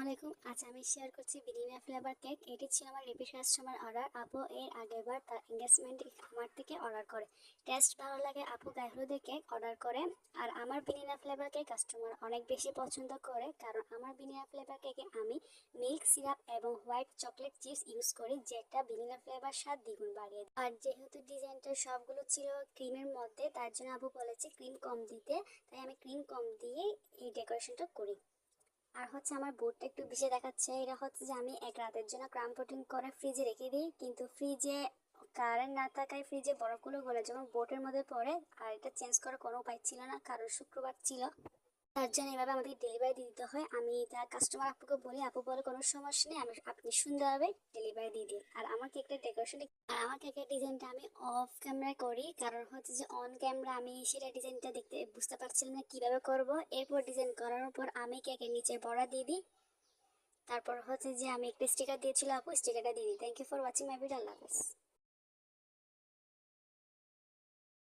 আলাইকুম। আজ আমি শেয়ার করছি ভ্যানিলা ফ্লেভার কেক। এটি ছিল আমার রিপিট কাস্টমার অর্ডার। আপু এর আগেরবার তার এঙ্গেজমেন্টে আমার থেকে অর্ডার করে। টেস্ট ভালো লাগে আপু গায়ে হলুদের কেক অর্ডার করে। আর আমার ভ্যানিলা ফ্লেভার কেক কাস্টমার অনেক বেশি পছন্দ করে, কারণ আমার ভ্যানিলা ফ্লেভার কেকে আমি মিল্ক সিরাপ এবং হোয়াইট চকলেট চিপস ইউজ করি, যেটা ভ্যানিলা ফ্লেভার স্বাদ দ্বিগুণ বাড়িয়ে দেয়। আর যেহেতু ডিজাইনটা সবগুলো ছিল ক্রিমের মধ্যে, তার জন্য আপু বলেছে ক্রিম কম দিতে, তাই আমি ক্রিম কম দিয়ে এই ডেকোরেশনটা করি। আর হচ্ছে আমার বোর্ডটা একটু বেশি দেখাচ্ছে, এটা হচ্ছে যে আমি এক রাতের জন্য ক্রাম কোটিং করে ফ্রিজে রেখে দিই, কিন্তু ফ্রিজে কারেন্ট না থাকায় ফ্রিজে বরফগুলো গলে যখন বোর্ডের মধ্যে পড়ে। আর এটা চেঞ্জ করার কোনো উপায় ছিল না, কারণ শুক্রবার ছিল, তার জন্য এভাবে আমাদের ডেলিভারি দিয়ে দিতে হয়। আমি তার কাস্টমার আপুকে বলি, আপু বলে কোনো সমস্যা নেই, আপনি সুন্দরভাবে ডেলিভারি দিয়ে দিন। আর আমার কেকের ডেকোরেশন আর আমার কেকের ডিজাইনটা আমি অফ ক্যামেরায় করি, কারণ হচ্ছে যে অন ক্যামেরা আমি সেটা ডিজাইনটা দেখতে বুঝতে পারছিলাম না কিভাবে করব। এরপর ডিজাইন করার পর আমি কেকের নিচে বড়া দিয়ে দিই। তারপর হচ্ছে যে আমি একটা স্টিকার দিয়েছিল আপু, স্টিকারটা দিয়ে দিই। Thank you for watching my video. আল্লাহ হাফেজ।